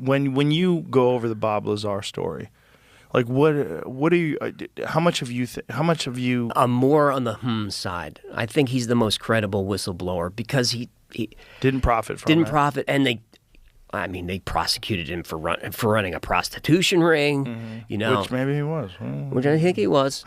when you go over the Bob Lazar story, like what are you? How much of you? I'm more on the side. I think he's the most credible whistleblower because he didn't profit from it. And they prosecuted him for running a prostitution ring, Which maybe he was. Which I think he was.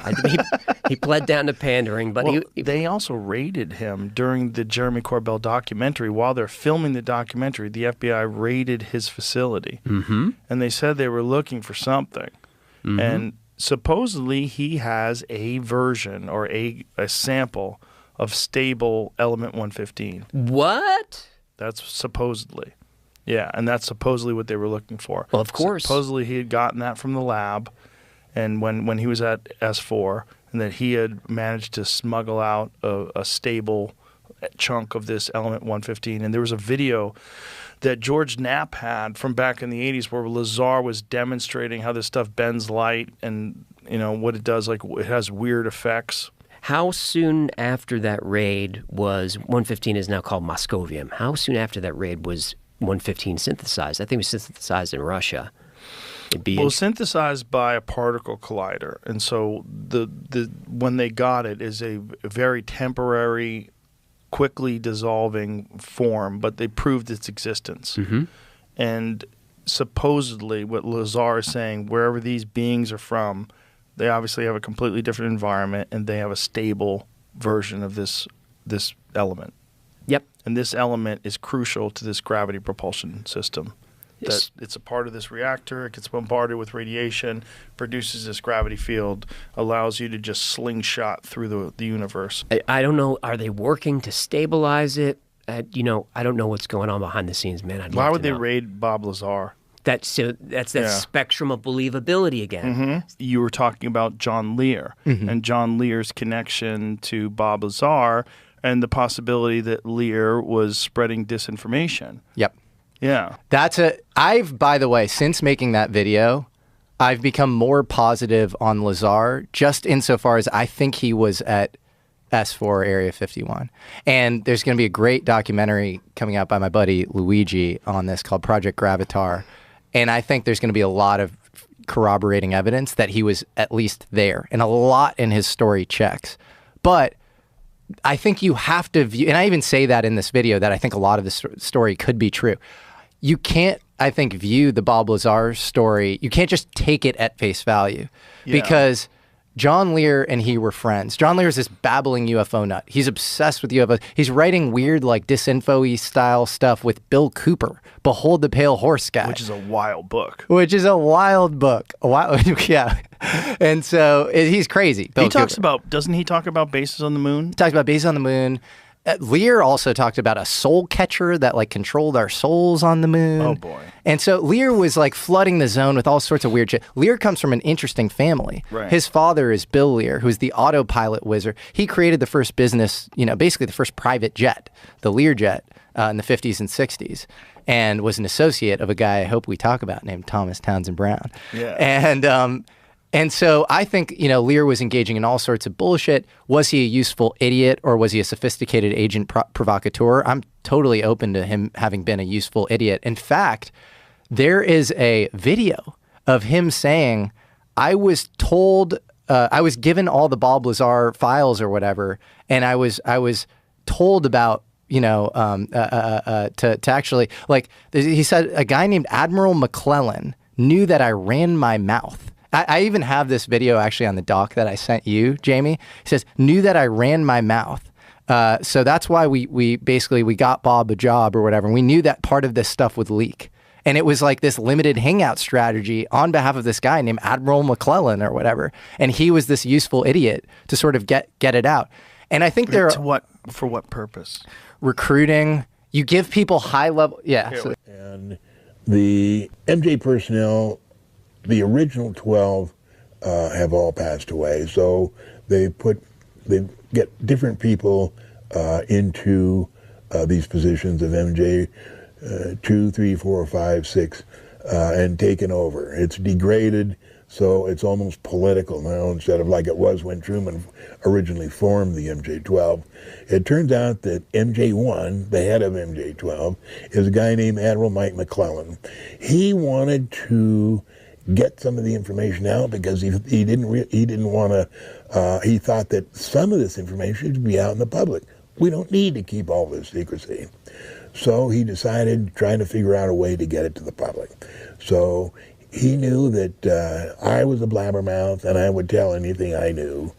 He pled down to pandering, but they also raided him during the Jeremy Corbell documentary. While they're filming the documentary, the FBI raided his facility, and they said they were looking for something, and supposedly he has a version or a sample of stable element 115. What? That's supposedly. Yeah, and that's supposedly what they were looking for. Well, of course. Supposedly he had gotten that from the lab, and when he was at S4, and that he had managed to smuggle out a stable chunk of this element 115. And there was a video that George Knapp had from back in the 80s where Lazar was demonstrating how this stuff bends light and, what it does, like it has weird effects. How soon after that raid was 115 is now called Moscovium? How soon after that raid was 115 synthesized? I think it was synthesized in Russia. Synthesized by a particle collider, and so the when they got it is a very temporary, quickly dissolving form, but they proved its existence. And supposedly, what Lazar is saying, wherever these beings are from, they obviously have a completely different environment, and they have a stable version of this element. Yep. And this element is crucial to this gravity propulsion system. That it's a part of this reactor. It gets bombarded with radiation, produces this gravity field, allows you to just slingshot through the universe. I don't know. Are they working to stabilize it? I don't know what's going on behind the scenes, man. Why would they raid Bob Lazar? That's that spectrum of believability again. You were talking about John Lear and John Lear's connection to Bob Lazar and the possibility that Lear was spreading disinformation. Yep. Yeah. By the way, since making that video, I've become more positive on Lazar, just insofar as I think he was at S4 Area 51. And there's going to be a great documentary coming out by my buddy Luigi on this called Project Gravatar. And I think there's going to be a lot of corroborating evidence that he was at least there, and a lot in his story checks. But I think you have to view, and I even say that in this video, that I think a lot of the story could be true. You can't, I think, view the Bob Lazar story. You can't just take it at face value because John Lear and he were friends. John Lear is this babbling UFO nut. He's obsessed with UFOs. He's writing weird, like, disinfo-y style stuff with Bill Cooper, Behold the Pale Horse guy. Which is a wild book. Yeah. And so he's crazy. Bill Cooper. Doesn't he talk about bases on the moon? He talks about bases on the moon. Lear also talked about a soul catcher that like controlled our souls on the moon. Oh boy. And so Lear was like flooding the zone with all sorts of weird shit. Lear comes from an interesting family. Right. His father is Bill Lear, who's the autopilot wizard. He created the first business, basically the first private jet, the Lear jet, in the 50s and 60s, and was an associate of a guy I hope we talk about named Thomas Townsend Brown. Yeah. And so I think, Lear was engaging in all sorts of bullshit. Was he a useful idiot or was he a sophisticated agent provocateur? I'm totally open to him having been a useful idiot. In fact, there is a video of him saying, I was told, I was given all the Bob Lazar files or whatever, and I was told about, to actually, like, he said a guy named Admiral McClellan knew that I ran my mouth. I even have this video actually on the doc that I sent you, Jamie. He says, knew that I ran my mouth. So that's why we got Bob a job or whatever. And we knew that part of this stuff would leak. And it was like this limited hangout strategy on behalf of this guy named Admiral McClellan or whatever. And he was this useful idiot to sort of get it out. And I think for what purpose? Recruiting. You give people high level. Yeah. And the MJ personnel, the original 12 have all passed away, so they get different people into these positions of MJ 2, 3, 4, 5, 6, and taken over. It's degraded, So it's almost political now instead of like it was when Truman originally formed the MJ-12. It turns out that MJ-1, the head of MJ-12, is a guy named Admiral Mike McClellan. He wanted to get some of the information out because he didn't want to. He thought that some of this information should be out in the public. We don't need to keep all this secrecy. So he decided trying to figure out a way to get it to the public. So he knew that I was a blabbermouth and I would tell anything I knew.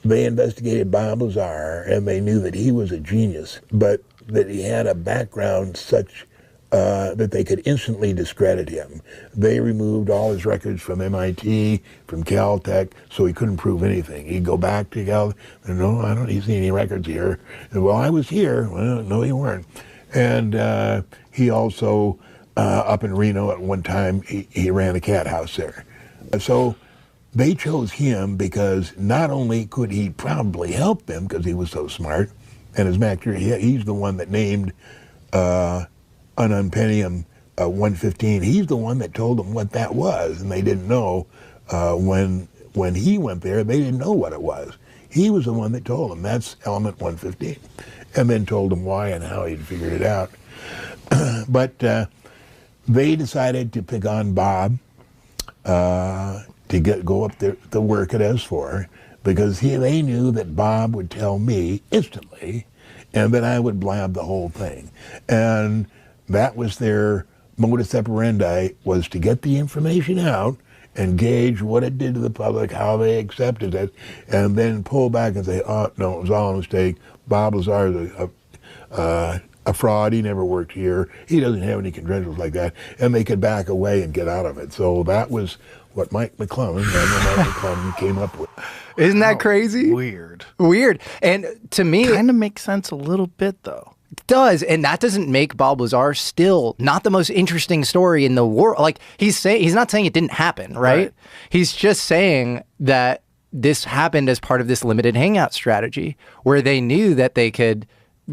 They investigated Bob Lazar and they knew that he was a genius, but that he had a background such that they could instantly discredit him. They removed all his records from MIT, from Caltech, so he couldn't prove anything. He'd go back to Caltech, and no, I don't see any records here. And, well, I was here. Well, no, you weren't. And he also, up in Reno at one time, he ran a cat house there. So they chose him because not only could he probably help them because he was so smart, and as Mac, he's the one that named an Unpennium 115. He's the one that told them what that was, and they didn't know when he went there. They didn't know what it was. He was the one that told them that's element 115, and then told them why and how he'd figured it out. But they decided to pick on Bob to go up there to work at S4 because they knew that Bob would tell me instantly, and then I would blab the whole thing. And that was their modus operandi, was to get the information out and gauge what it did to the public, how they accepted it, and then pull back and say, oh, no, it was all a mistake. Bob Lazar is a fraud. He never worked here. He doesn't have any credentials like that. And they could back away and get out of it. So that was what Mike McClellan came up with. Isn't that crazy? Weird. And to me, kind of makes sense a little bit, though. It does, and that doesn't make Bob Lazar still not the most interesting story in the world. Like he's not saying it didn't happen, right? He's just saying that this happened as part of this limited hangout strategy where they knew that they could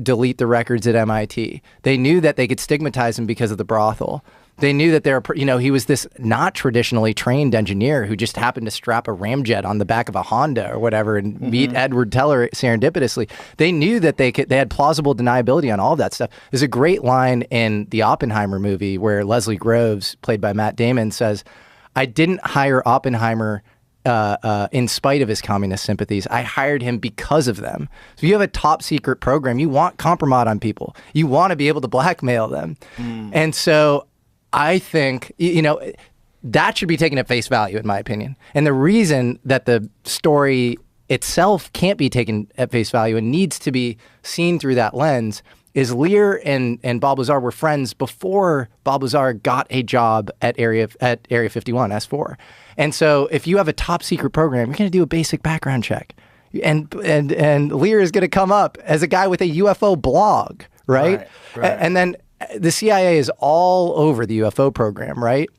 delete the records at MIT. They knew that they could stigmatize him because of the brothel. They knew that he was this not traditionally trained engineer who just happened to strap a ramjet on the back of a Honda or whatever and meet Edward Teller serendipitously. They knew that they had plausible deniability on all of that stuff. There's a great line in the Oppenheimer movie where Leslie Groves, played by Matt Damon, says, "I didn't hire Oppenheimer in spite of his communist sympathies. I hired him because of them." So you have a top secret program. You want compromise on people. You want to be able to blackmail them. And so I think, that should be taken at face value, in my opinion. And the reason that the story itself can't be taken at face value and needs to be seen through that lens is Lear and Bob Lazar were friends before Bob Lazar got a job at Area 51, S4. And so if you have a top secret program, you're going to do a basic background check. And Lear is going to come up as a guy with a UFO blog, right? And then the CIA is all over the UFO program, right?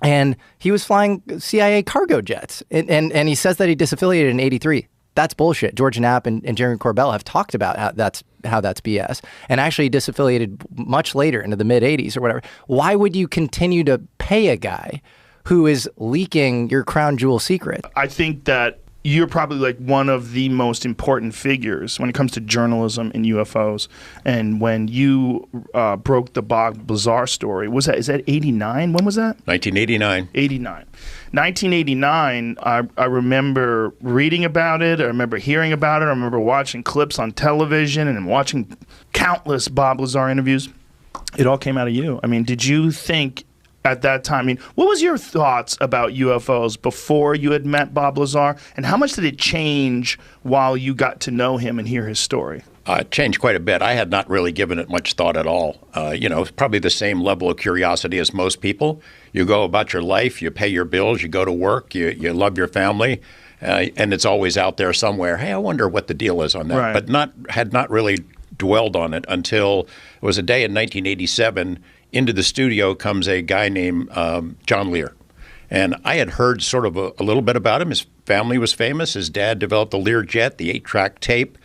And he was flying CIA cargo jets. And he says that he disaffiliated in '83. That's bullshit. George Knapp and Jeremy Corbell have talked about how that's BS. And actually disaffiliated much later into the mid-'80s or whatever. Why would you continue to pay a guy who is leaking your crown jewel secret? I think that you're probably like one of the most important figures when it comes to journalism and UFOs. And when you broke the Bob Lazar story, is that 89? When was that? 1989. 1989, I remember reading about it. I remember hearing about it. I remember watching clips on television and watching countless Bob Lazar interviews. It all came out of you. I mean, did you think at that time, what was your thoughts about UFOs before you had met Bob Lazar, and how much did it change while you got to know him and hear his story? It changed quite a bit. I had not really given it much thought at all. Probably the same level of curiosity as most people. You go about your life, you pay your bills, you go to work, you love your family, and it's always out there somewhere. Hey, I wonder what the deal is on that. Right. But had not really dwelled on it until it was a day in 1987. Into the studio comes a guy named John Lear. And I had heard sort of a little bit about him. His family was famous. His dad developed the Lear jet, the 8-track tape.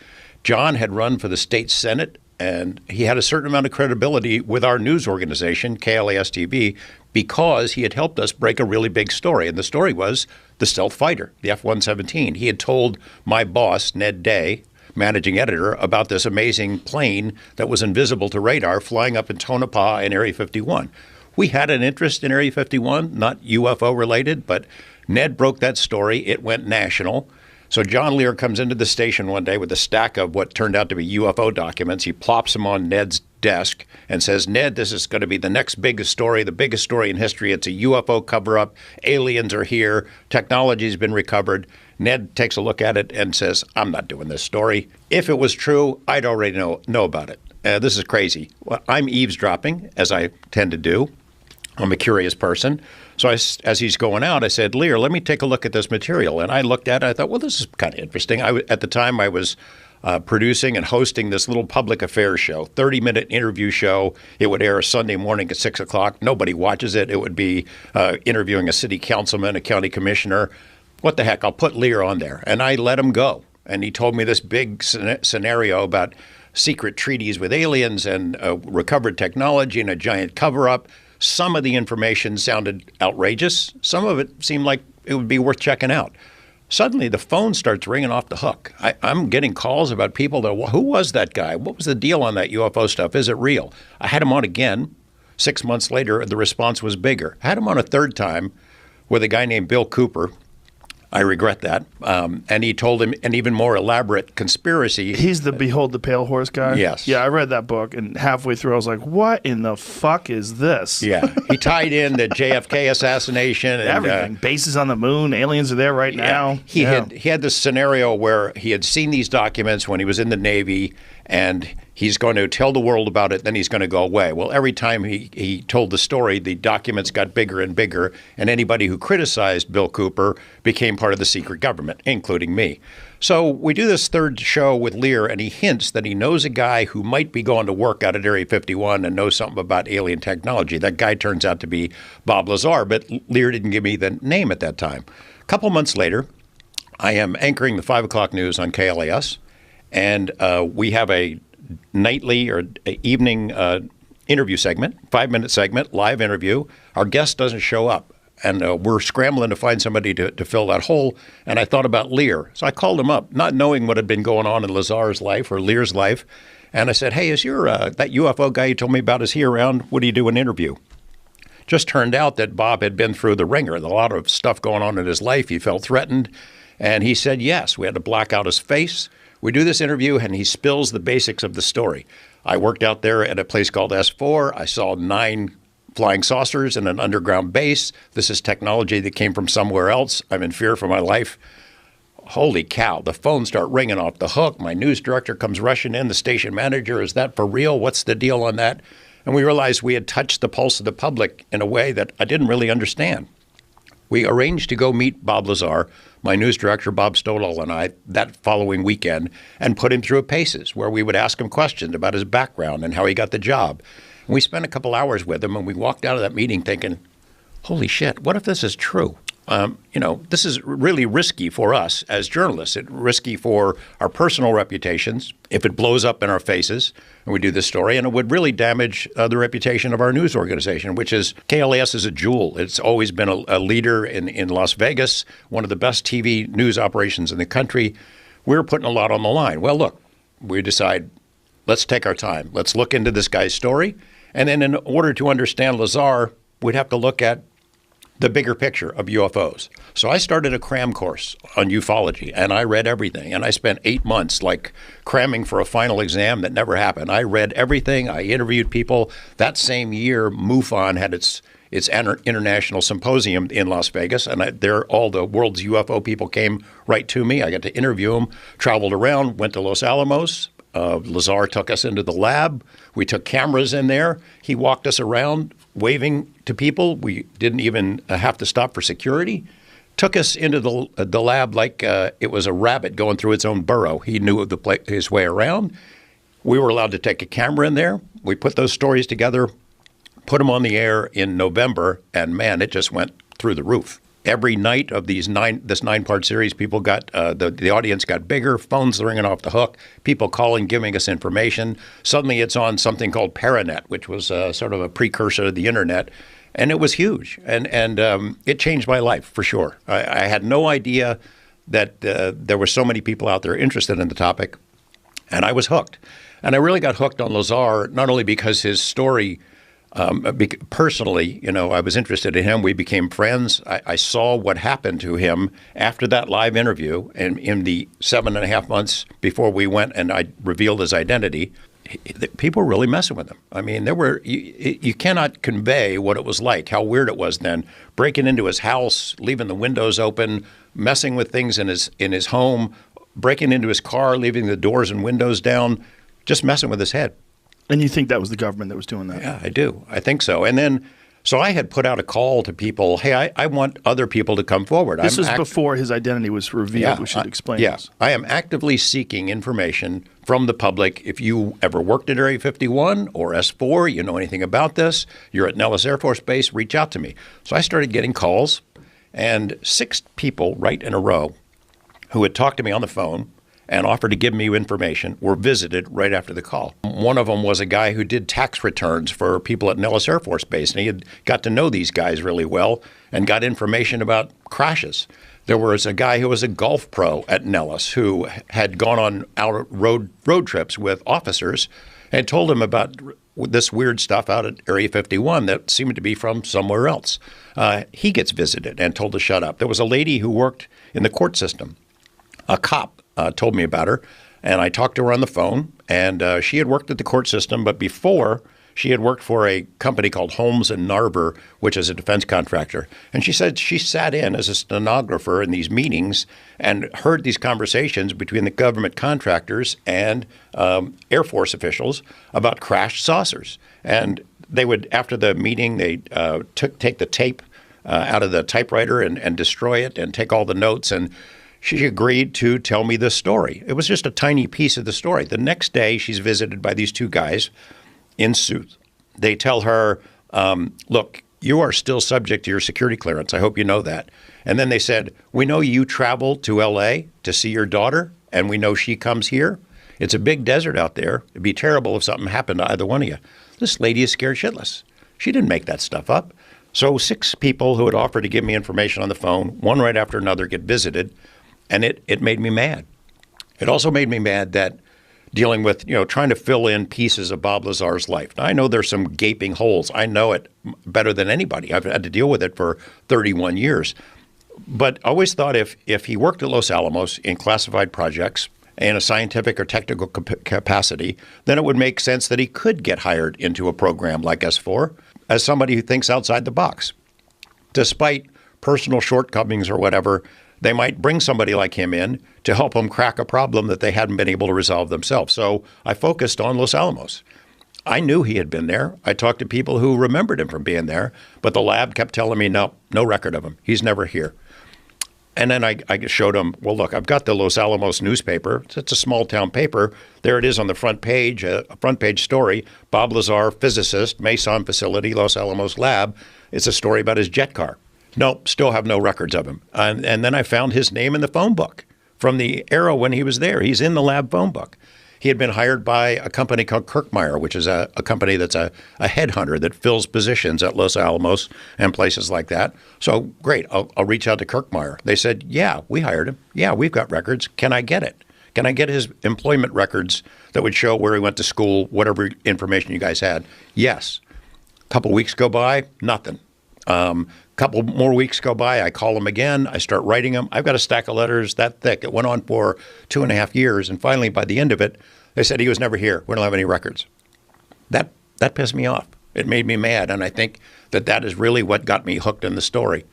John had run for the state senate, and he had a certain amount of credibility with our news organization, KLAS-TV, because he had helped us break a really big story. And the story was the stealth fighter, the F-117. He had told my boss, Ned Day, managing editor, about this amazing plane that was invisible to radar flying up in Tonopah in Area 51. We had an interest in Area 51, not UFO related, but Ned broke that story. It went national. So John Lear comes into the station one day with a stack of what turned out to be UFO documents. He plops them on Ned's desk and says, Ned, this is going to be the next biggest story, the biggest story in history. It's a UFO cover-up. Aliens are here. Technology's been recovered. Ned takes a look at it and says, I'm not doing this story. If it was true, I'd already know about it. This is crazy. Well, I'm eavesdropping, as I tend to do. I'm a curious person. So as he's going out, I said, Lear, let me take a look at this material. And I looked at it. I thought, well, this is kind of interesting. At the time, I was producing and hosting this little public affairs show, 30-minute interview show. It would air Sunday morning at 6 o'clock. Nobody watches it. It would be interviewing a city councilman, a county commissioner. What the heck? I'll put Lear on there. And I let him go. And he told me this big scenario about secret treaties with aliens and recovered technology and a giant cover-up. Some of the information sounded outrageous. Some of it seemed like it would be worth checking out. Suddenly, the phone starts ringing off the hook. I'm getting calls about people that, who was that guy? What was the deal on that UFO stuff? Is it real? I had him on again. 6 months later, the response was bigger. I had him on a third time with a guy named Bill Cooper. I regret that. And he told him an even more elaborate conspiracy. He's the Behold the Pale Horse guy? Yes. Yeah, I read that book, and halfway through I was like, what in the fuck is this? Yeah. He tied in the JFK assassination. And, everything. Bases on the moon. Aliens are there right now. He had this scenario where he had seen these documents when he was in the Navy, and he's going to tell the world about it, then he's going to go away. Well, every time he told the story, the documents got bigger and bigger, and anybody who criticized Bill Cooper became part of the secret government, including me. So we do this third show with Lear, and he hints that he knows a guy who might be going to work out at Area 51 and knows something about alien technology. That guy turns out to be Bob Lazar, but Lear didn't give me the name at that time. A couple months later, I am anchoring the 5 o'clock news on KLAS, and we have a nightly or evening interview segment, 5-minute segment, live interview. Our guest doesn't show up, and we're scrambling to find somebody to fill that hole. And I thought about Lear. So I called him up, not knowing what had been going on in Lazar's life or Lear's life. And I said, hey, is your that UFO guy you told me about, is he around? Would he do an interview? Just turned out that Bob had been through the ringer. A lot of stuff going on in his life. He felt threatened. And he said yes. We had to black out his face. We do this interview, and he spills the basics of the story. I worked out there at a place called S4. I saw 9 flying saucers in an underground base. This is technology that came from somewhere else. I'm in fear for my life. Holy cow, the phones start ringing off the hook. My news director comes rushing in, the station manager. Is that for real? What's the deal on that? And we realized we had touched the pulse of the public in a way that I didn't really understand. We arranged to go meet Bob Lazar, my news director, Bob Stodall, and I, that following weekend, and put him through a paces where we would ask him questions about his background and how he got the job. And we spent a couple hours with him, and we walked out of that meeting thinking, holy shit, what if this is true? This is really risky for us as journalists. It's risky for our personal reputations if it blows up in our faces and we do this story, and it would really damage the reputation of our news organization, which is KLAS is a jewel. It's always been a leader in Las Vegas, one of the best TV news operations in the country. We're putting a lot on the line. Well, look, we decide, let's take our time. Let's look into this guy's story. And then in order to understand Lazar, we'd have to look at the bigger picture of UFOs. So I started a cram course on ufology, and I read everything. And I spent 8 months like cramming for a final exam that never happened. I read everything. I interviewed people. That same year, MUFON had its international symposium in Las Vegas, and there all the world's UFO people came right to me. I got to interview them, traveled around, went to Los Alamos. Lazar took us into the lab. We took cameras in there. He walked us around, waving to people. We didn't even have to stop for security. Took us into the lab like it was a rabbit going through its own burrow. He knew his way around. We were allowed to take a camera in there. We put those stories together, put them on the air in November, and man, it just went through the roof. Every night of this 9-part series, people got the audience got bigger, phones ringing off the hook, people calling, giving us information. Suddenly, it's on something called Paranet, which was sort of a precursor to the internet, And it was huge, and it changed my life for sure. I had no idea that there were so many people out there interested in the topic, and I was hooked. And I really got hooked on Lazar, not only because his story, personally, I was interested in him. We became friends. I saw what happened to him after that live interview, and in the 7.5 months before we went and I revealed his identity. People were really messing with him. I mean, you cannot convey what it was like, how weird it was then, breaking into his house, leaving the windows open, messing with things in his home, breaking into his car, leaving the doors and windows down, just messing with his head. And you think that was the government that was doing that? Yeah, I do. I think so. And then, so I had put out a call to people, hey, I want other people to come forward. This was before his identity was revealed. Yeah, we should explain this. I am actively seeking information from the public. If you ever worked at Area 51 or S4, you know anything about this, you're at Nellis Air Force Base, reach out to me. So I started getting calls, and 6 people right in a row who had talked to me on the phone and offered to give me information were visited right after the call. One of them was a guy who did tax returns for people at Nellis Air Force Base, and he had got to know these guys really well and got information about crashes. There was a guy who was a golf pro at Nellis who had gone on out road trips with officers and told him about this weird stuff out at Area 51 that seemed to be from somewhere else. He gets visited and told to shut up. There was a lady who worked in the court system. A cop told me about her, and I talked to her on the phone, and she had worked at the court system, but before she had worked for a company called Holmes and Narber, which is a defense contractor. And she said she sat in as a stenographer in these meetings and heard these conversations between the government contractors and Air Force officials about crashed saucers. And they would, after the meeting, they take the tape out of the typewriter and destroy it and take all the notes, and she agreed to tell me this story. It was just a tiny piece of the story. The next day, she's visited by these 2 guys in suits. They tell her, look, you are still subject to your security clearance. I hope you know that. And then they said, we know you traveled to L.A. to see your daughter, and we know she comes here. It's a big desert out there. It'd be terrible if something happened to either one of you. This lady is scared shitless. She didn't make that stuff up. So 6 people who had offered to give me information on the phone, one right after another, get visited. And it made me mad. It also made me mad that dealing with, trying to fill in pieces of Bob Lazar's life. Now, I know there's some gaping holes. I know it better than anybody. I've had to deal with it for 31 years. But I always thought if he worked at Los Alamos in classified projects in a scientific or technical capacity, then it would make sense that he could get hired into a program like S4 as somebody who thinks outside the box. Despite personal shortcomings or whatever, they might bring somebody like him in to help them crack a problem that they hadn't been able to resolve themselves. So I focused on Los Alamos. I knew he had been there. I talked to people who remembered him from being there, but the lab kept telling me, no record of him. He's never here. And then I showed him, well, look, I've got the Los Alamos newspaper. It's a small town paper. There it is on the front page, a front page story. Bob Lazar, physicist, Mason facility, Los Alamos lab. It's a story about his jet car. Nope, still have no records of him. And then I found his name in the phone book from the era when he was there. He's in the lab phone book. He had been hired by a company called Kirkmeyer, which is a company that's a headhunter that fills positions at Los Alamos and places like that. So great, I'll reach out to Kirkmeyer. They said, yeah, we hired him. Yeah, we've got records. Can I get it? Can I get his employment records that would show where he went to school, whatever information you guys had? Yes. A couple weeks go by, nothing. Couple more weeks go by, I call him again, I start writing them. I've got a stack of letters that thick. It went on for 2.5 years, and finally, by the end of it, they said he was never here. We don't have any records. That pissed me off. It made me mad, and I think that is really what got me hooked in the story,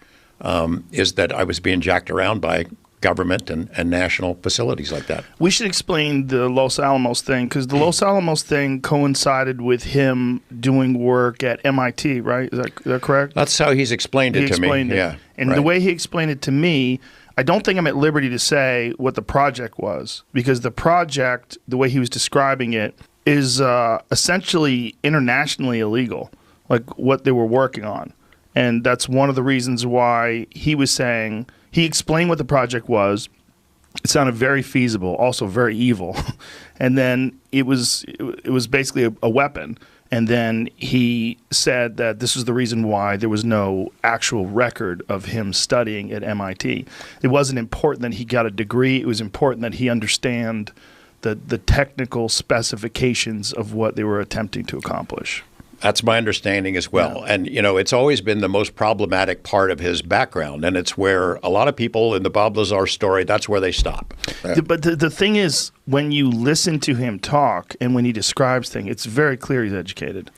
is that I was being jacked around by government and national facilities like that. We should explain the Los Alamos thing, because the Los Alamos thing coincided with him doing work at MIT, right? Is that correct? That's how he's explained it to me. Yeah. And the way he explained it to me, I don't think I'm at liberty to say what the project was, because the project, the way he was describing it, is essentially internationally illegal, like what they were working on. And that's one of the reasons why he was saying, he explained what the project was. It sounded very feasible, also very evil. And then it was basically a weapon. And then he said that this was the reason why there was no actual record of him studying at MIT. It wasn't important that he got a degree. It was important that he understand the technical specifications of what they were attempting to accomplish. That's my understanding as well. Yeah. And, it's always been the most problematic part of his background. And it's where a lot of people in the Bob Lazar story, that's where they stop. But the thing is, when you listen to him talk and when he describes things, it's very clear he's educated.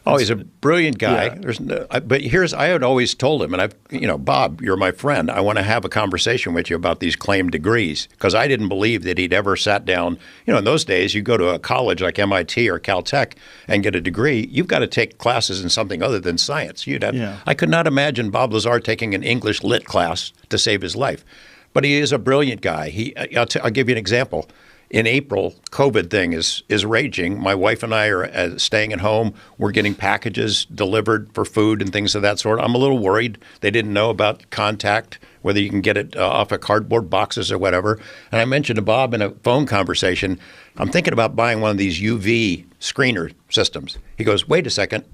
Oh, he's a brilliant guy. Yeah. There's no, but I had always told him, and Bob, you're my friend. I want to have a conversation with you about these claimed degrees, because I didn't believe that he'd ever sat down. In those days, you go to a college like MIT or Caltech and get a degree. You've got to take classes in something other than science. I could not imagine Bob Lazar taking an English lit class to save his life. But he is a brilliant guy. I'll give you an example. In April, COVID thing is raging. My wife and I are staying at home. We're getting packages delivered for food and things of that sort. I'm a little worried. They didn't know about contact, whether you can get it off of cardboard boxes or whatever. And I mentioned to Bob in a phone conversation, I'm thinking about buying one of these UV screener systems. He goes, wait a second,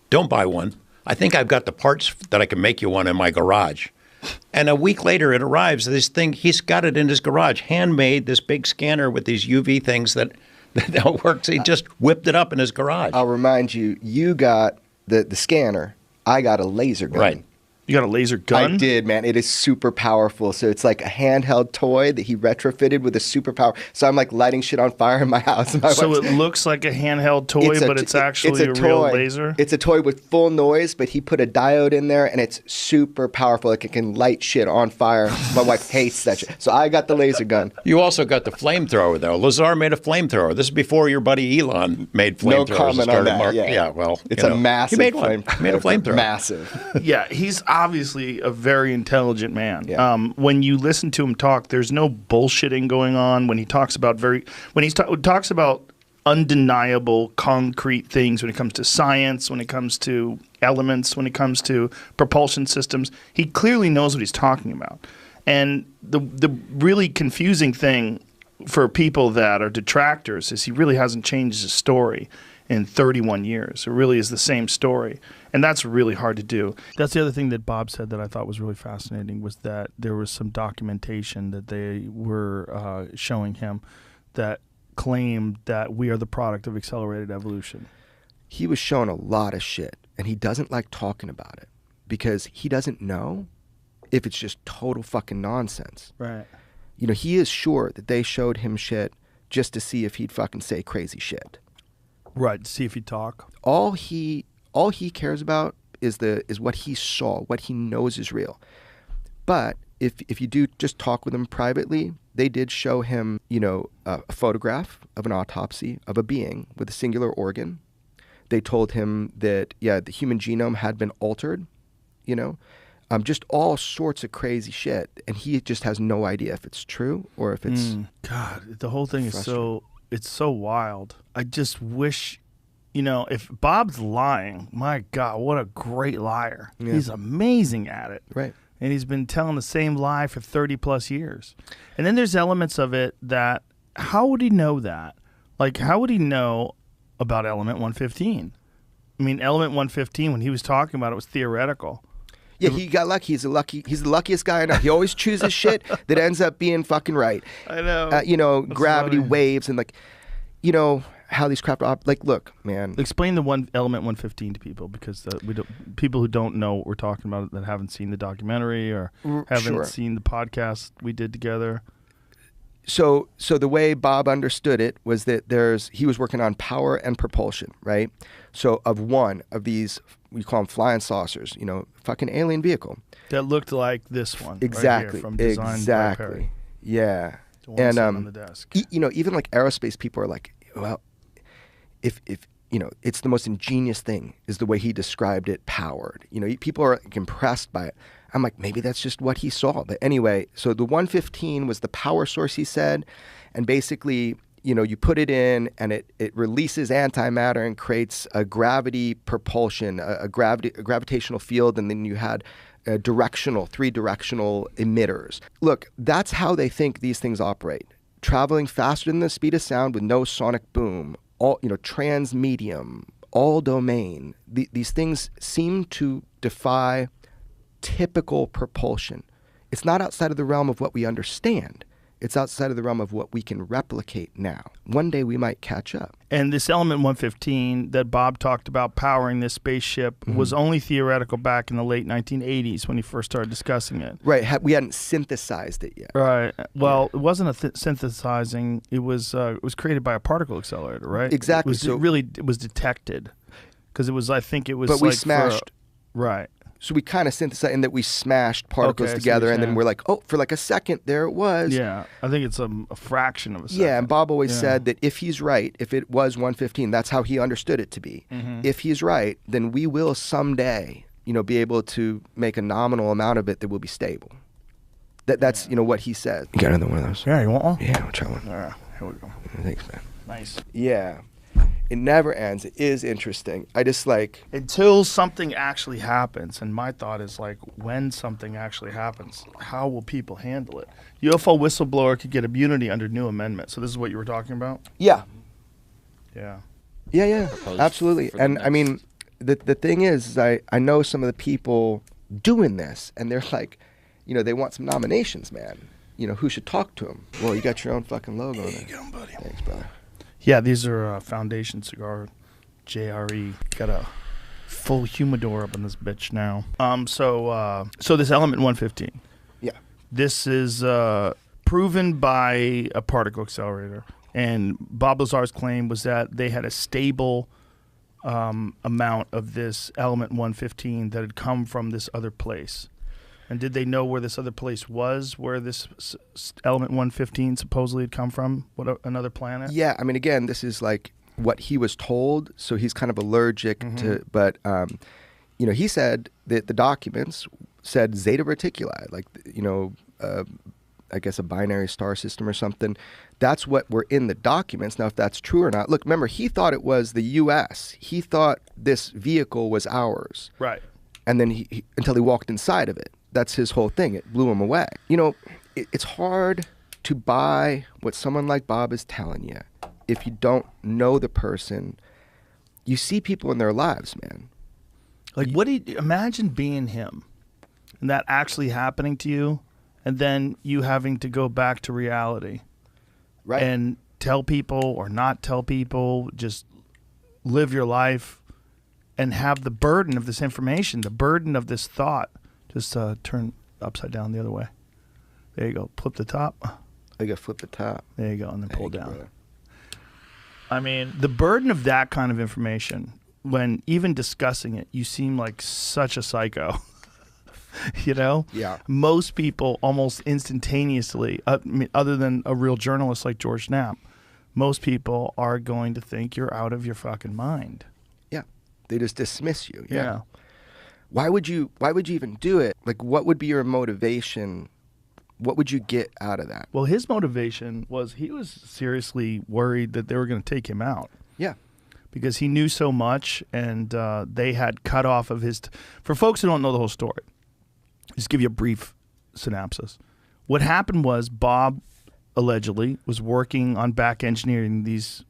don't buy one. I think I've got the parts that I can make you one in my garage. And a week later, it arrives. This thing, he's got it in his garage, handmade, this big scanner with these UV things that works. He just whipped it up in his garage. I'll remind you, you got the scanner. I got a laser gun. Right. You got a laser gun? I did, man. It is super powerful. So it's like a handheld toy that he retrofitted with a superpower. So I'm like lighting shit on fire in my house. So it looks like a handheld toy, but it's actually a real laser? It's a toy with full noise, but he put a diode in there, and it's super powerful. Like it can light shit on fire. My wife hates that shit. So I got the laser gun. You also got the flamethrower, though. Lazar made a flamethrower. This is before your buddy Elon made flamethrowers. No comment on that. Yeah, well, it's a massive he made one. He made a flamethrower. Massive. Yeah, he's obviously a very intelligent man. Yeah. When you listen to him talk, there's no bullshitting going on. When he talks about talks about undeniable, concrete things, when it comes to science, when it comes to elements, when it comes to propulsion systems, he clearly knows what he's talking about. And the really confusing thing for people that are detractors is he really hasn't changed his story in 31 years. It really is the same story. And that's really hard to do. That's the other thing that Bob said that I thought was really fascinating, was that there was some documentation that they were showing him that claimed that we are the product of accelerated evolution. He was shown a lot of shit, and he doesn't like talking about it because he doesn't know if it's just total fucking nonsense. Right. He is sure that they showed him shit just to see if he'd fucking say crazy shit. Right, to see if he'd talk. All he cares about is what he saw, what he knows is real. But if you do just talk with him privately, they did show him, a photograph of an autopsy of a being with a singular organ. They told him that, the human genome had been altered, just all sorts of crazy shit. And he just has no idea if it's true or if it's... God, the whole thing is so wild. I just wish, if Bob's lying, my God, what a great liar. Yeah. He's amazing at it. Right. And he's been telling the same lie for 30 plus years. And then there's elements of it that, how would he know that? Like, how would he know about element 115? I mean, element 115, when he was talking about it, was theoretical. Yeah, he got lucky. He's the luckiest guy I know. He always chooses shit that ends up being fucking right. I know. Gravity, waves, and how these crap look, man. Explain the element 115 to people, because people who don't know what we're talking about, that haven't seen the documentary or haven't seen the podcast we did together. So the way Bob understood it was that he was working on power and propulsion, right? So of one of these, we call them flying saucers, fucking alien vehicle. That looked like this one. Exactly. Right here, from Designed by Perry. Yeah. The one sitting on the desk. Even like aerospace people are like, well, if it's the most ingenious thing, is the way he described it, powered. People are impressed by it. I'm like, maybe that's just what he saw. But anyway, so the 115 was the power source, he said. And basically, you put it in and it releases antimatter and creates a gravity propulsion, a gravitational field. And then you had three directional emitters. Look, that's how they think these things operate. Traveling faster than the speed of sound with no sonic boom, all transmedium, all domain. These things seem to defy typical propulsion. It's not outside of the realm of what we understand. It's outside of the realm of what we can replicate now. One day we might catch up. And this element 115 that Bob talked about powering this spaceship was only theoretical back in the late 1980s when he first started discussing it. Right. We hadn't synthesized it yet. Right. Well, it wasn't a synthesizing. It was created by a particle accelerator, right? Exactly. It was detected because it was. I think it was. But we smashed. Right. So we kind of synthesized in that we smashed particles together, and then we're like, oh, for like a second, there it was. Yeah, I think it's a fraction of a second. Yeah, and Bob always said that if he's right, if it was 115, that's how he understood it to be. If he's right, then we will someday, be able to make a nominal amount of it that will be stable. That's what he said. You got another one of those? Yeah, you want one? Yeah, I'll try one. All right, here we go. Thanks, man. Nice. Yeah. It never ends. It is interesting. I just until something actually happens, and my thought is when something actually happens, how will people handle it? UFO whistleblower could get immunity under new amendment. So this is what you were talking about? Yeah. Yeah. Yeah, absolutely. And I mean, the thing is I know some of the people doing this, and they're like, they want some nominations, man. Who should talk to them? Well, you got your own fucking logo there. There you go, buddy. Thanks, brother. Yeah, these are Foundation Cigar JRE. Got a full humidor up in this bitch now. So this element 115. Yeah. This is proven by a particle accelerator. And Bob Lazar's claim was that they had a stable amount of this element 115 that had come from this other place. And did they know where this other place was, where this element 115 supposedly had come from? Another planet? Yeah, I mean, again, this is like what he was told, so he's kind of allergic to, but, he said that the documents said Zeta Reticuli, I guess a binary star system or something. That's what were in the documents. Now, if that's true or not, look, remember, he thought it was the U.S. He thought this vehicle was ours. Right. And then until he walked inside of it. That's his whole thing. It blew him away. It's hard to buy what someone like Bob is telling you if you don't know the person. You see people in their lives, man. Imagine being him and that actually happening to you, and then you having to go back to reality. Right. And tell people or not tell people, just live your life and have the burden of this information, the burden of this thought. Just turn upside down the other way. There you go. Flip the top. I got to flip the top. There you go, and then pull down. Brother. I mean, the burden of that kind of information, when even discussing it, you seem like such a psycho. Yeah. Most people almost instantaneously, other than a real journalist like George Knapp, most people are going to think you're out of your fucking mind. Yeah. They just dismiss you. Yeah. Why would you even do it? What would be your motivation? What would you get out of that? Well, his motivation was he was seriously worried that they were going to take him out. Yeah. Because he knew so much, and they had cut off of his... For folks who don't know the whole story, just give you a brief synopsis. What happened was Bob allegedly was working on back engineering these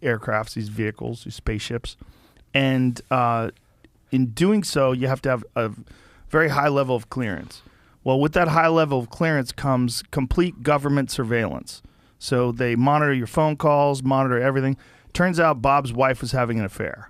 aircrafts, these vehicles, these spaceships, and... in doing so, you have to have a very high level of clearance. Well, with that high level of clearance comes complete government surveillance. So they monitor your phone calls, monitor everything. Turns out Bob's wife was having an affair.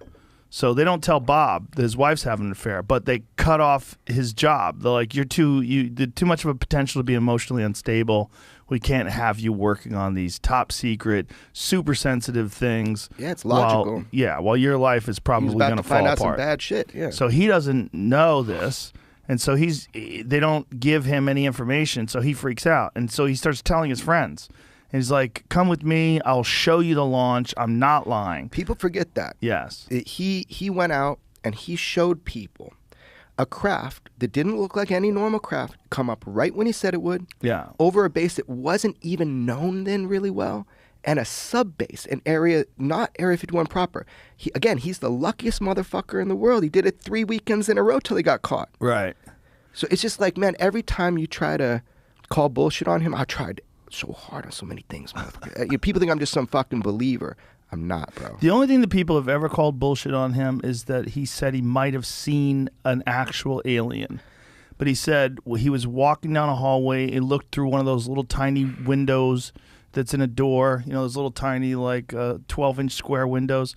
So they don't tell Bob that his wife's having an affair, but they cut off his job. They're like, you did too much of a potential to be emotionally unstable. We can't have you working on these top secret, super sensitive things. Yeah, it's logical. While your life is probably going to fall find apart. out some bad shit. Yeah. So he doesn't know this, and so they don't give him any information, so he freaks out. And so he starts telling his friends. And he's like, come with me, I'll show you the launch, I'm not lying. People forget that. Yes. He went out and he showed people a craft that didn't look like any normal craft come up right when he said it would. Yeah. Over a base that wasn't even known then really well, and a sub-base, an area, not Area 51 proper. He's the luckiest motherfucker in the world. He did it 3 weekends in a row till he got caught. Right. So it's just like, man, every time you try to call bullshit on him, I tried so hard on so many things, motherfucker. People think I'm just some fucking believer. I'm not, bro. The only thing that people have ever called bullshit on him is that he said he might have seen an actual alien. But he said he was walking down a hallway and looked through one of those little tiny windows that's in a door, you know, those little tiny, like 12-inch square windows.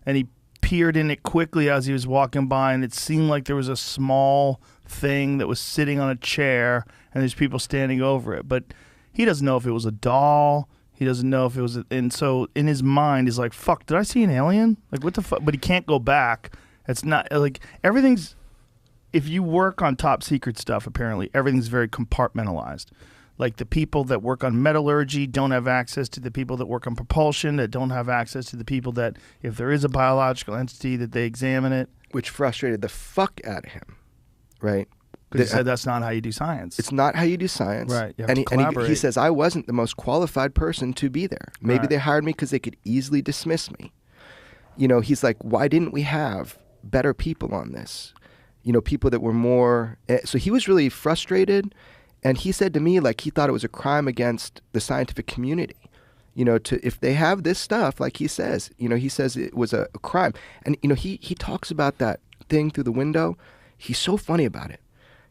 And he peered in it quickly as he was walking by, and it seemed like there was a small thing that was sitting on a chair, and there's people standing over it. But he doesn't know if it was a doll. He doesn't know if it was, and so in his mind, he's like, "Fuck, did I see an alien? Like, what the fuck?" But he can't go back. It's not like everything's. If you work on top secret stuff, apparently everything's very compartmentalized. Like the people that work on metallurgy don't have access to the people that work on propulsion, that don't have access to the people that, if there is a biological entity, that they examine it. Which frustrated the fuck out of him, right? Because he said that's not how you do science. It's not how you do science. Right. You have And, to he, collaborate. he says, I wasn't the most qualified person to be there. Maybe Right. they hired me because they could easily dismiss me. You know, he's like, why didn't we have better people on this? You know, people that were more... So he was really frustrated. And he said to me, like, he thought it was a crime against the scientific community. You know, if they have this stuff, like he says, you know, he says it was a crime. And, you know, he talks about that thing through the window. He's so funny about it.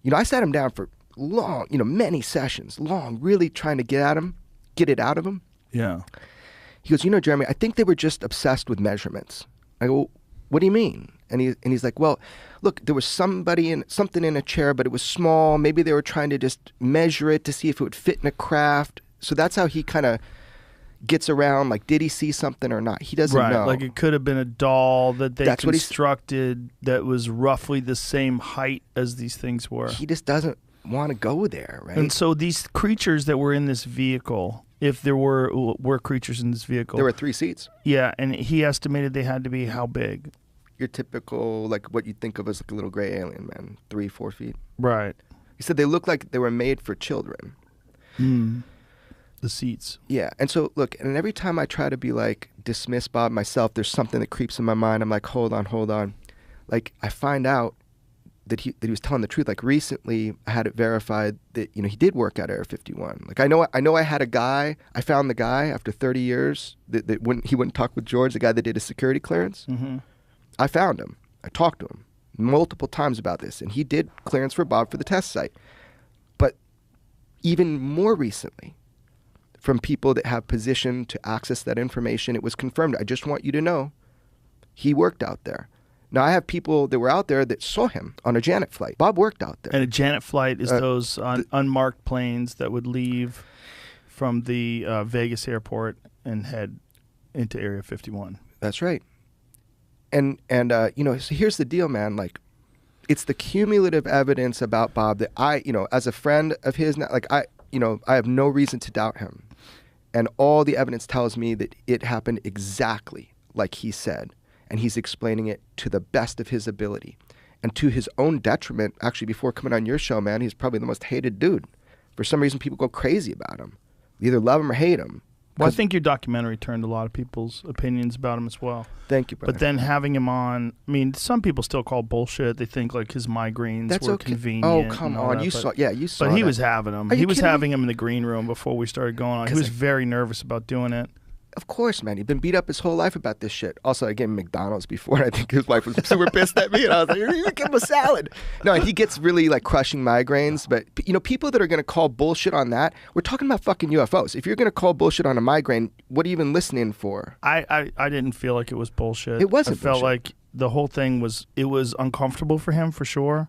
You know, I sat him down for long, you know, many sessions, long, really trying to get it out of him. Yeah. He goes, you know, Jeremy, I think they were just obsessed with measurements. I go, what do you mean? And he's like, well, look, there was something in a chair, but it was small. Maybe they were trying to just measure it to see if it would fit in a craft. So that's how he kind of gets around, like, did he see something or not? He doesn't know. Like it could have been a doll that they That's what constructed that was roughly the same height as these things were. He just doesn't want to go there, right? And so these creatures that were in this vehicle, if there were creatures in this vehicle. There were 3 seats. Yeah, and he estimated they had to be how big? Your typical, like, what you think of as like a little gray alien, man. 3-4 feet. Right. He said they looked like they were made for children. The seats. Yeah. And so, look, and every time I try to be like, dismiss Bob myself, there's something that creeps in my mind. I'm like, hold on. Like, I find out that he was telling the truth. Like, recently I had it verified that, you know, he did work at Area 51. Like, I know I had a guy, I found the guy after 30 years that he wouldn't talk with George, the guy that did his security clearance. Mm-hmm. I found him. I talked to him multiple times about this, and he did clearance for Bob for the test site. But even more recently, from people that have position to access that information, it was confirmed. I just want you to know, he worked out there. Now, I have people that were out there that saw him on a Janet flight. Bob worked out there. And a Janet flight is those unmarked planes that would leave from the Vegas airport and head into Area 51. That's right. And you know, so here's the deal, man. Like, it's the cumulative evidence about Bob that I, you know, as a friend of his, like, I have no reason to doubt him. And all the evidence tells me that it happened exactly like he said. And he's explaining it to the best of his ability. And to his own detriment, actually, before coming on your show, man, he's probably the most hated dude. For some reason, people go crazy about him. They either love him or hate him. Well, I think your documentary turned a lot of people's opinions about him as well. Thank you, brother. But then having him on, I mean, some people still call bullshit. They think like his migraines were convenient. Oh, come on. That, you saw But he was having them. He was having them in the green room before we started going on. He was very nervous about doing it. Of course, man. He'd been beat up his whole life about this shit. Also, I gave him McDonald's before, and I think his wife was super pissed at me, and I was like, give him a salad. No, he gets really, like, crushing migraines, but, you know, people that are going to call bullshit on that, we're talking about fucking UFOs. If you're going to call bullshit on a migraine, what are you even listening for? I didn't feel like it was bullshit. It wasn't I felt bullshit. like the whole thing was uncomfortable for him, for sure,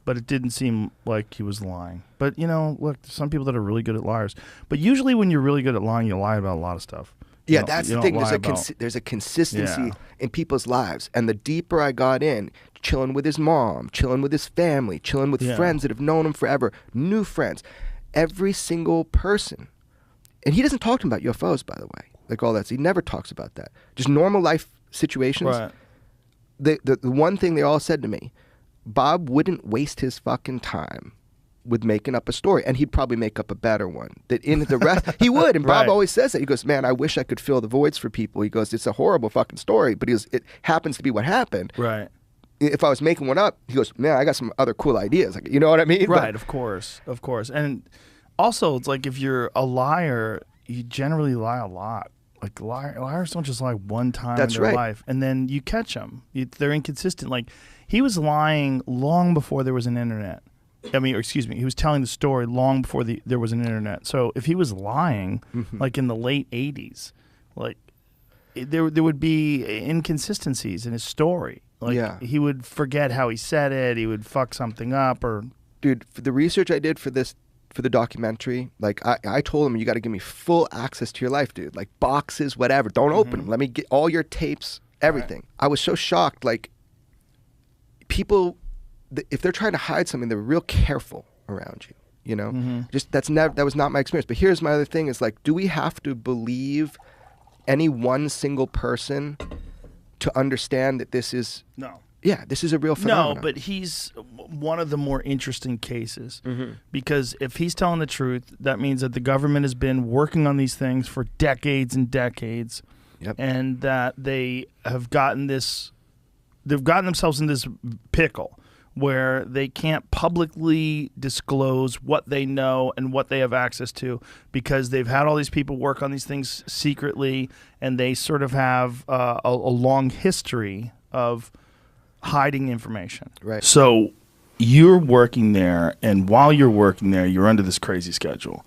but it didn't seem like he was lying. But, you know, look, there's some people that are really good at liars. But usually when you're really good at lying, you lie about a lot of stuff. Yeah, that's the thing. There's a consistency in people's lives. And the deeper I got in, chilling with his mom, chilling with his family, chilling with friends that have known him forever, new friends, every single person. And he doesn't talk to him about UFOs, by the way. Like all that. He never talks about that. Just normal life situations. Right. The one thing they all said to me, Bob wouldn't waste his fucking time with making up a story, and he'd probably make up a better one. That in the rest, he would. And Bob always says that. He goes, "Man, I wish I could fill the voids for people." He goes, "It's a horrible fucking story, but it happens to be what happened." Right. If I was making one up, he goes, "Man, I got some other cool ideas." Like, you know what I mean? Right. Of course. And also, it's like if you're a liar, you generally lie a lot. Like liars don't just lie one time That's in their right. life, and then you catch them. They're inconsistent. Like he was lying long before there was an internet. I mean, or excuse me, he was telling the story long before there was an internet. So if he was lying, like in the late '80s, like there would be inconsistencies in his story. Like he would forget how he said it. He would fuck something up, or Dude, for the research I did for the documentary, like I told him, you got to give me full access to your life, dude. Like boxes, whatever. Don't open them. Let me get all your tapes, everything. Right. I was so shocked. Like people, if they're trying to hide something, they're real careful around you. You know, just that was not my experience. But here's my other thing: is like, do we have to believe any one single person to understand that this is no? Yeah, this is a real phenomenon. No, but he's one of the more interesting cases because if he's telling the truth, that means that the government has been working on these things for decades and decades, and that they have gotten themselves in this pickle where they can't publicly disclose what they know and what they have access to because they've had all these people work on these things secretly, and they sort of have a long history of hiding information. Right. So you're working there, and while you're working there, you're under this crazy schedule.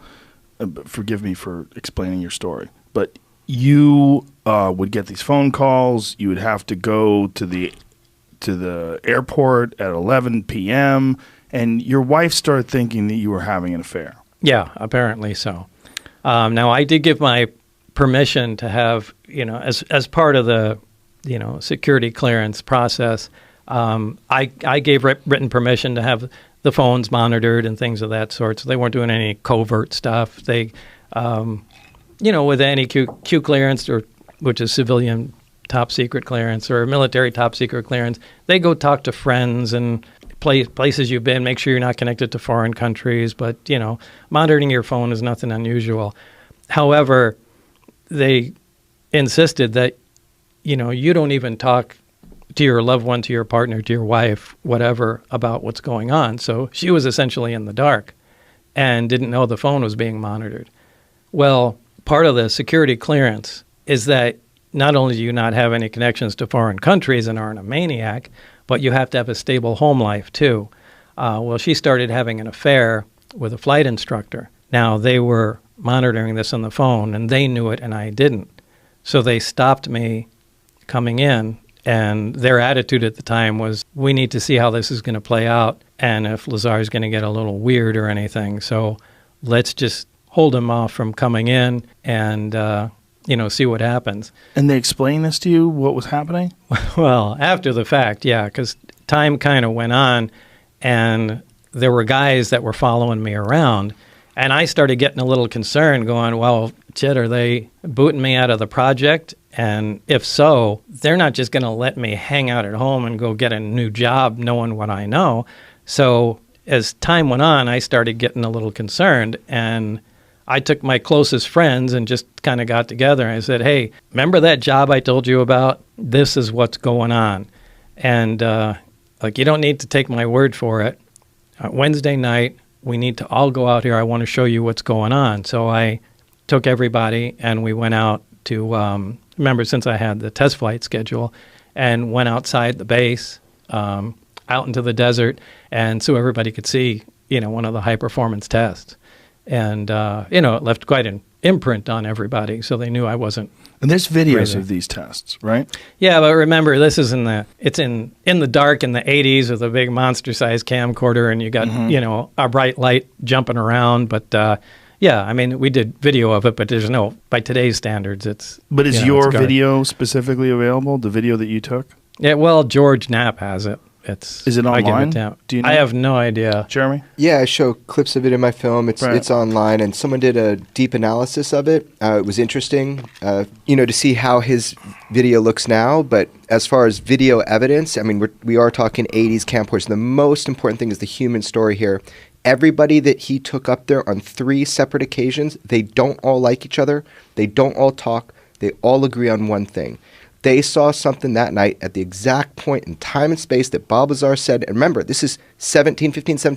Forgive me for explaining your story, but you would get these phone calls. You would have to go to the airport at 11 p.m., and your wife started thinking that you were having an affair. Yeah, apparently so. Now, I did give my permission to have, as part of the, security clearance process, I gave written permission to have the phones monitored and things of that sort. So they weren't doing any covert stuff. They, with any Q clearance, which is civilian top secret clearance or military top secret clearance, they go talk to friends and places you've been, make sure you're not connected to foreign countries. But, monitoring your phone is nothing unusual. However, they insisted that, you don't even talk to your loved one, to your partner, to your wife, whatever, about what's going on. So she was essentially in the dark and didn't know the phone was being monitored. Well, part of the security clearance is that not only do you not have any connections to foreign countries and aren't a maniac, but you have to have a stable home life too. Well, she started having an affair with a flight instructor. Now, they were monitoring this on the phone, and they knew it, and I didn't. So they stopped me coming in, and their attitude at the time was, we need to see how this is going to play out, and if Lazar is going to get a little weird or anything. So let's just hold him off from coming in and see what happens. And they explained this to you, what was happening? Well, after the fact, yeah, because time kind of went on, and there were guys that were following me around, and I started getting a little concerned, going, well, shit, are they booting me out of the project? And if so, they're not just going to let me hang out at home and go get a new job knowing what I know. So as time went on, I started getting a little concerned, and I took my closest friends and just kind of got together and I said, hey, remember that job I told you about? This is what's going on. And you don't need to take my word for it. Wednesday night, we need to all go out here. I want to show you what's going on. So I took everybody and we went out to, remember, since I had the test flight schedule, and went outside the base, out into the desert, and so everybody could see, one of the high-performance tests. And, it left quite an imprint on everybody, so they knew I wasn't. And there's videos crazy. of these tests, right? Yeah, but remember, this is in the dark in the 80s with a big monster-sized camcorder, and you got, a bright light jumping around. But, yeah, I mean, we did video of it, but there's no, by today's standards, it's. But is your video specifically available, the video that you took? Yeah, well, George Knapp has it. Is it online? Do you know? I have no idea. Jeremy? Yeah, I show clips of it in my film. It's online, and someone did a deep analysis of it. It was interesting, to see how his video looks now. But as far as video evidence, I mean, we are talking 80s camcorders. The most important thing is the human story here. Everybody that he took up there on 3 separate occasions, they don't all like each other. They don't all talk. They all agree on one thing. They saw something that night at the exact point in time and space that Bob Lazar said. And remember, this is 17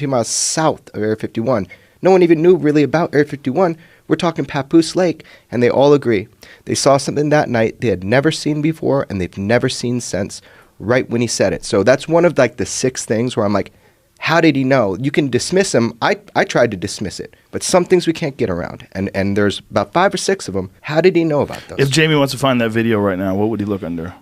miles south of Area 51. No one even knew really about Area 51. We're talking Papoose Lake, and they all agree. They saw something that night they had never seen before, and they've never seen since, right when he said it. So that's one of like the 6 things where I'm like, how did he know? You can dismiss him. I tried to dismiss it, but some things we can't get around, and there's about 5 or 6 of them. How did he know about those? If Jamie wants to find that video right now, what would he look under?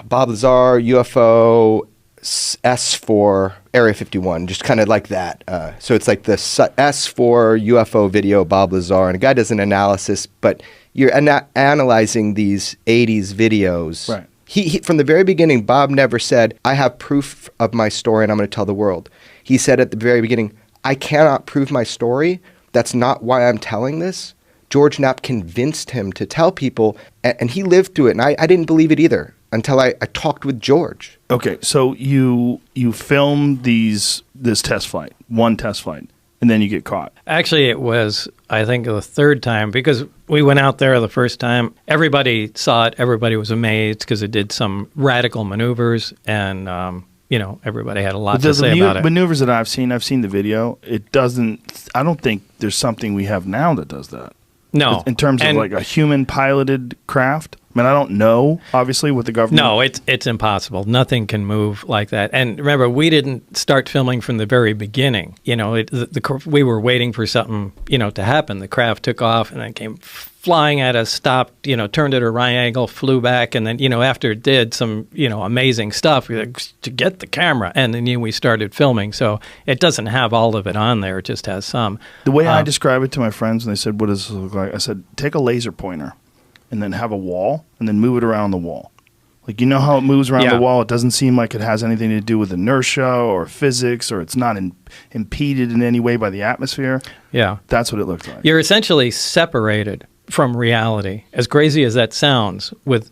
Bob Lazar, UFO, S4, Area 51, just kind of like that. So it's like the S4 UFO video, Bob Lazar, and a guy does an analysis, but you're analyzing these 80s videos. Right. He from the very beginning, Bob never said, I have proof of my story and I'm going to tell the world. He said at the very beginning, I cannot prove my story. That's not why I'm telling this. George Knapp convinced him to tell people, and he lived through it, and I didn't believe it either until I talked with George. Okay, so you filmed this test flight, one test flight, and then you get caught. Actually, it was, I think, the 3rd time, because we went out there the first time. Everybody saw it. Everybody was amazed because it did some radical maneuvers, and everybody had a lot to say about it. Maneuvers that I've seen the video. It doesn't. I don't think there's something we have now that does that. No, in terms of like a human piloted craft. I mean, I don't know, obviously, with the government. No, it's impossible. Nothing can move like that. And remember, we didn't start filming from the very beginning. We were waiting for something, to happen. The craft took off and then came flying at us, stopped, turned at a right angle, flew back, and then, after it did some, amazing stuff, we like, to get the camera, and then we started filming. So it doesn't have all of it on there; it just has some. The way I describe it to my friends, and they said, "What does this look like?" I said, "Take a laser pointer, and then have a wall, and then move it around the wall. Like, you know how it moves around the wall? It doesn't seem like it has anything to do with inertia or physics, or it's not impeded in any way by the atmosphere." Yeah, that's what it looked like. You're essentially separated from reality, as crazy as that sounds, with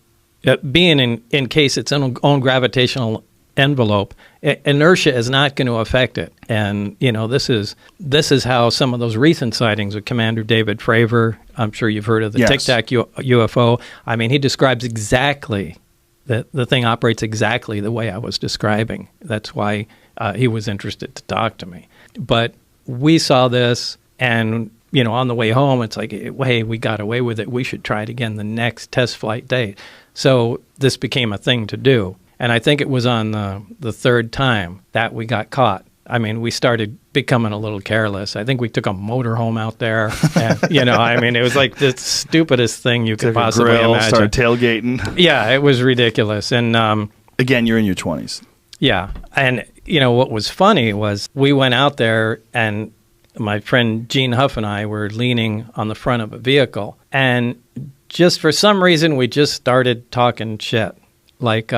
being in case its own gravitational envelope. Inertia is not going to affect it, and this is how some of those recent sightings of Commander David Fravor. I'm sure you've heard of the Tic Tac UFO. I mean, he describes exactly the thing operates exactly the way I was describing. That's why he was interested to talk to me. But we saw this, and on the way home, it's like, hey, we got away with it. We should try it again the next test flight date. So this became a thing to do. And I think it was on the 3rd time that we got caught. I mean, we started becoming a little careless. I think we took a motorhome out there. And, I mean, it was like the stupidest thing you could possibly imagine. Started tailgating. Yeah, it was ridiculous. And again, you're in your 20s. Yeah. And, what was funny was we went out there, and my friend Gene Huff and I were leaning on the front of a vehicle. And just for some reason, we just started talking shit. Like,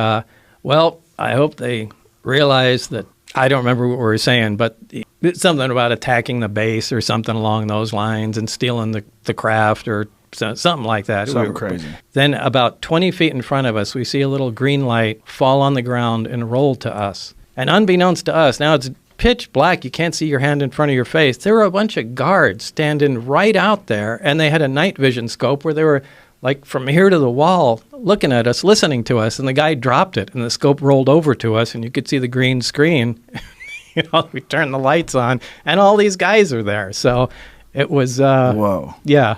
well, I hope they realize that. I don't remember what we were saying, but it's something about attacking the base or something along those lines and stealing the craft or something like that. Something crazy. Then about 20 feet in front of us, we see a little green light fall on the ground and roll to us. And unbeknownst to us, now it's pitch black. You can't see your hand in front of your face. There were a bunch of guards standing right out there, and they had a night vision scope where they were like from here to the wall looking at us, listening to us, and the guy dropped it, and the scope rolled over to us, and you could see the green screen. We turned the lights on, and all these guys are there. So it was whoa. Yeah.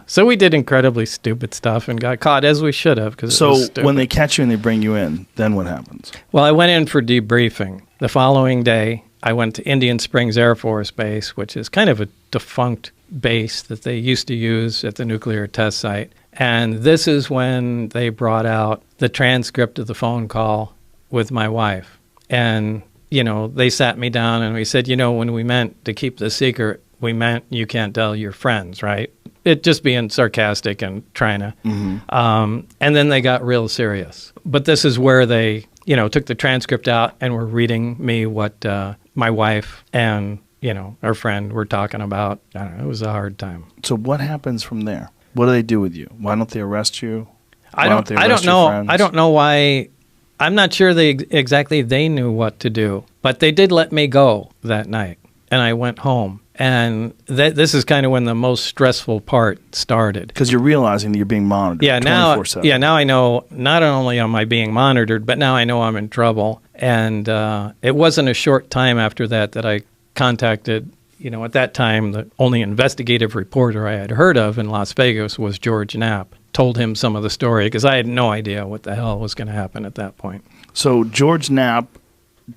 So we did incredibly stupid stuff and got caught, as we should have. So when they catch you and they bring you in, then what happens? Well, I went in for debriefing. The following day, I went to Indian Springs Air Force Base, which is kind of a defunct base that they used to use at the nuclear test site. And this is when they brought out the transcript of the phone call with my wife. And, they sat me down and we said, when we meant to keep the secret, we meant you can't tell your friends, right? It just being sarcastic and trying to. Mm-hmm. And then they got real serious. But this is where they, took the transcript out and were reading me what my wife and, our friend were talking about. I don't know. It was a hard time. So what happens from there? What do they do with you? Why don't they arrest you? I don't know. I don't know why. I'm not sure they knew what to do. But they did let me go that night, and I went home. And this is kind of when the most stressful part started. Because you're realizing that you're being monitored 24/7. Now I know not only am I being monitored, but now I know I'm in trouble. And it wasn't a short time after that I contacted you know, at that time, the only investigative reporter I had heard of in Las Vegas was George Knapp. Told him some of the story because I had no idea what the hell was going to happen at that point. So George Knapp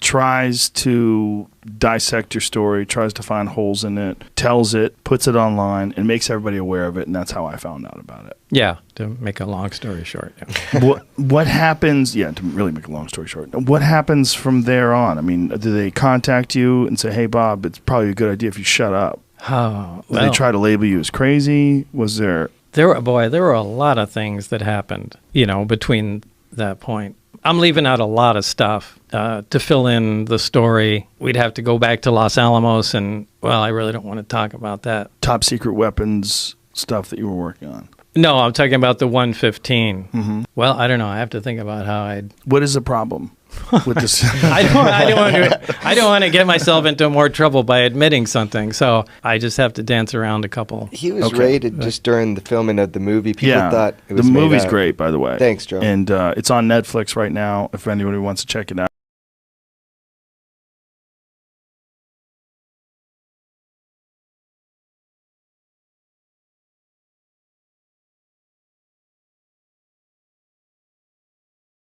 tries to dissect your story, tries to find holes in it, tells it, puts it online, and makes everybody aware of it, and that's how I found out about it. Yeah, to make a long story short. Yeah. What happens, to really make a long story short, what happens from there on? I mean, do they contact you and say, hey, Bob, it's probably a good idea if you shut up? Oh, Did they try to label you as crazy? Was there... There were a lot of things that happened, you know, between that point. I'm leaving out a lot of stuff to fill in the story. We'd have to go back to Los Alamos, and, well, I really don't want to talk about that. Top secret weapons stuff that you were working on. No, I'm talking about the 115. Mm-hmm. Well, I don't know. I have to think about how I'd... What is the problem with this? I don't want to get myself into more trouble by admitting something, so I just have to dance around a couple. He was rated just during the filming of the movie. People thought it was the movie's made up. great, by the way. Thanks, Joe. And it's on Netflix right now if anybody wants to check it out.